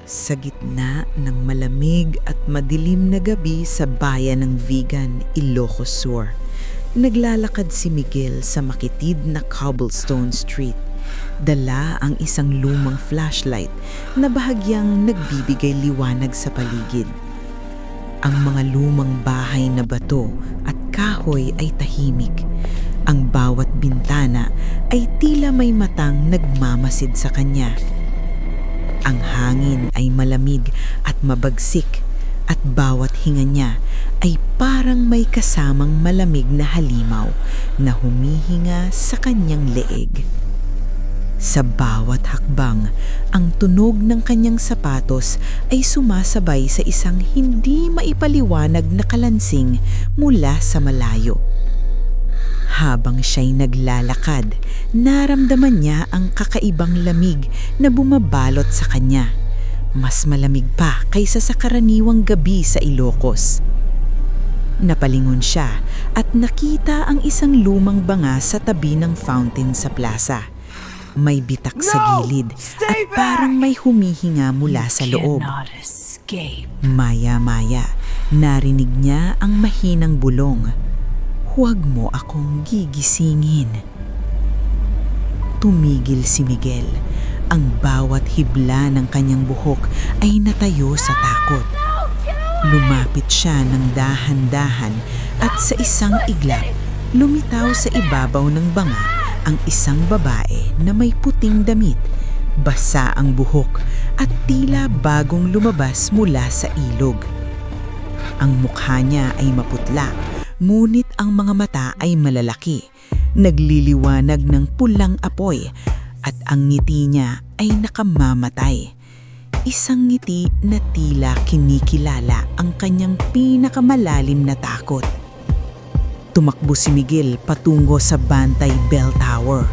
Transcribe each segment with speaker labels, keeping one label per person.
Speaker 1: Sa gitna ng malamig at madilim na gabi sa bayan ng Vigan, Ilocos Sur, naglalakad si Miguel sa makitid na cobblestone street. Dala ang isang lumang flashlight na bahagyang nagbibigay liwanag sa paligid. Ang mga lumang bahay na bato at kahoy ay tahimik. Ang bawat bintana ay tila may matang nagmamasid sa kanya. Ang hangin ay malamig at mabagsik at bawat hinga niya ay parang may kasamang malamig na halimaw na humihinga sa kanyang leeg. Sa bawat hakbang, ang tunog ng kanyang sapatos ay sumasabay sa isang hindi maipaliwanag na kalansing mula sa malayo. Habang siya'y naglalakad, naramdaman niya ang kakaibang lamig na bumabalot sa kanya. Mas malamig pa kaysa sa karaniwang gabi sa Ilocos. Napalingon siya at nakita ang isang lumang banga sa tabi ng fountain sa plaza. May bitak sa gilid at parang may humihinga mula sa loob. Maya-maya, narinig niya ang mahinang bulong. "Huwag mo akong gigisingin." Tumigil si Miguel. Ang bawat hibla ng kanyang buhok ay natayo sa takot. Lumapit siya ng dahan-dahan at sa isang iglap, lumitaw sa ibabaw ng banga ang isang babae na may puting damit, basa ang buhok at tila bagong lumabas mula sa ilog. Ang mukha niya ay maputla, ngunit ang mga mata ay malalaki, nagliliwanag ng pulang apoy at ang ngiti niya ay nakamamatay. Isang ngiti na tila kinikilala ang kanyang pinakamalalim na takot. Tumakbo si Miguel patungo sa Bantay Bell Tower.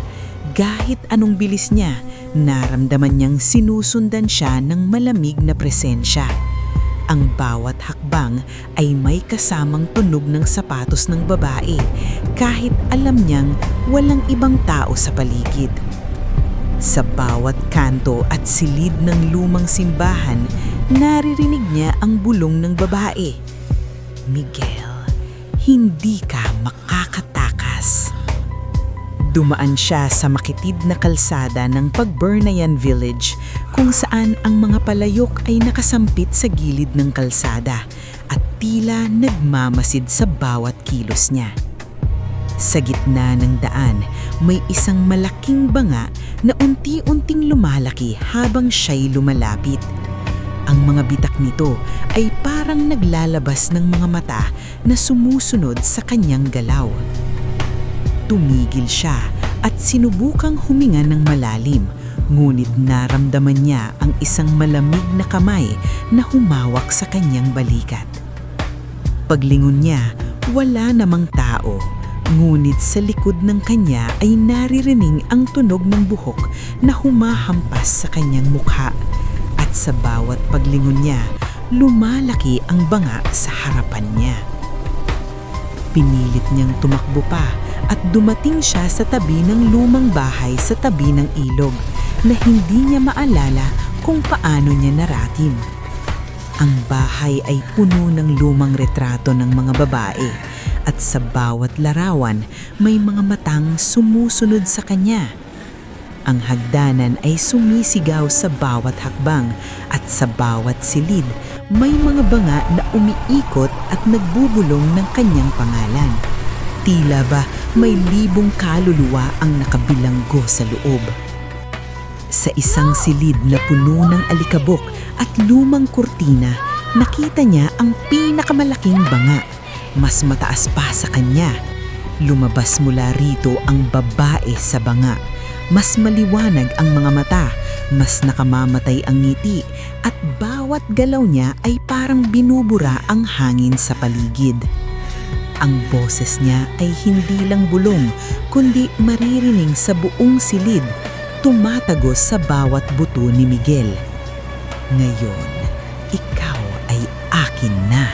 Speaker 1: Kahit anong bilis niya, naramdaman niyang sinusundan siya ng malamig na presensya. Ang bawat hakbang ay may kasamang tunog ng sapatos ng babae, kahit alam niyang walang ibang tao sa paligid. Sa bawat kanto at silid ng lumang simbahan, naririnig niya ang bulong ng babae. "Miguel, hindi ka makakatakas." Dumaan siya sa makitid na kalsada ng Pagburnayan Village kung saan ang mga palayok ay nakasampit sa gilid ng kalsada at tila nagmamasid sa bawat kilos niya. Sa gitna ng daan, may isang malaking banga na unti-unting lumalaki habang siya'y lumalapit. Ang mga bitak nito ay parang naglalabas ng mga mata na sumusunod sa kanyang galaw. Tumigil siya at sinubukang huminga ng malalim, ngunit naramdaman niya ang isang malamig na kamay na humawak sa kanyang balikat. Paglingon niya, wala namang tao, ngunit sa likod ng kanya ay naririnig ang tunog ng buhok na humahampas sa kanyang mukha. At sa bawat paglingon niya, lumalaki ang banga sa harapan niya. Pinilit niyang tumakbo pa at dumating siya sa tabi ng lumang bahay sa tabi ng ilog na hindi niya maalala kung paano niya narating. Ang bahay ay puno ng lumang retrato ng mga babae at sa bawat larawan may mga matang sumusunod sa kanya. Ang hagdanan ay sumisigaw sa bawat hakbang at sa bawat silid may mga banga na umiikot at nagbubulong ng kanyang pangalan. Tila ba may libong kaluluwa ang nakabilanggo sa loob. Sa isang silid na puno ng alikabok at lumang kurtina, nakita niya ang pinakamalaking banga. Mas mataas pa sa kanya. Lumabas mula rito ang babae sa banga. Mas maliwanag ang mga mata, mas nakamamatay ang ngiti, at bawat galaw niya ay parang binubura ang hangin sa paligid. Ang boses niya ay hindi lang bulong, kundi maririnig sa buong silid, tumatagos sa bawat buto ni Miguel. "Ngayon, ikaw ay akin na."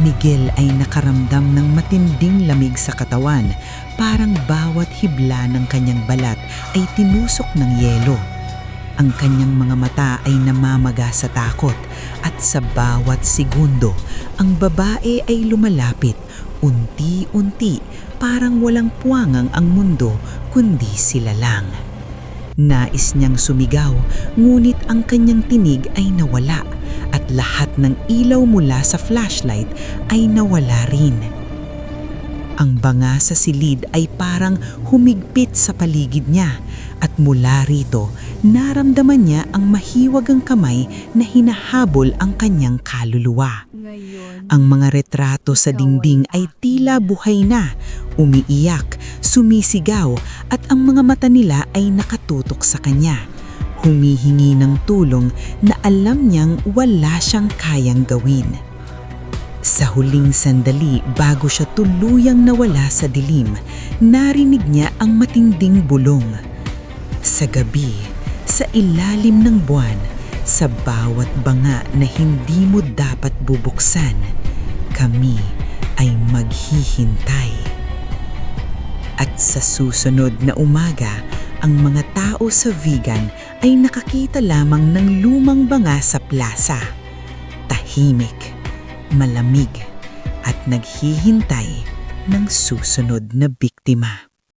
Speaker 1: Miguel ay nakaramdam ng matinding lamig sa katawan, parang bawat hibla ng kanyang balat ay tinusok ng yelo. Ang kanyang mga mata ay namamaga sa takot at sa bawat segundo, ang babae ay lumalapit, unti-unti, parang walang puwangang ang mundo kundi sila lang. Nais niyang sumigaw, ngunit ang kanyang tinig ay nawala at lahat ng ilaw mula sa flashlight ay nawala rin. Ang banga sa silid ay parang humigpit sa paligid niya at mula rito naramdaman niya ang mahiwagang kamay na hinahabol ang kanyang kaluluwa. Ang mga retrato sa dingding ay tila buhay na, umiiyak, sumisigaw at ang mga mata nila ay nakatutok sa kanya. Humihingi ng tulong na alam niyang wala siyang kayang gawin. Sa huling sandali bago siya tuluyang nawala sa dilim, narinig niya ang matinding bulong. Sa gabi, sa ilalim ng buwan, sa bawat banga na hindi mo dapat bubuksan, kami ay maghihintay. At sa susunod na umaga, ang mga tao sa Vigan ay nakakita lamang ng lumang banga sa plaza. Tahimik, malamig at naghihintay ng susunod na biktima.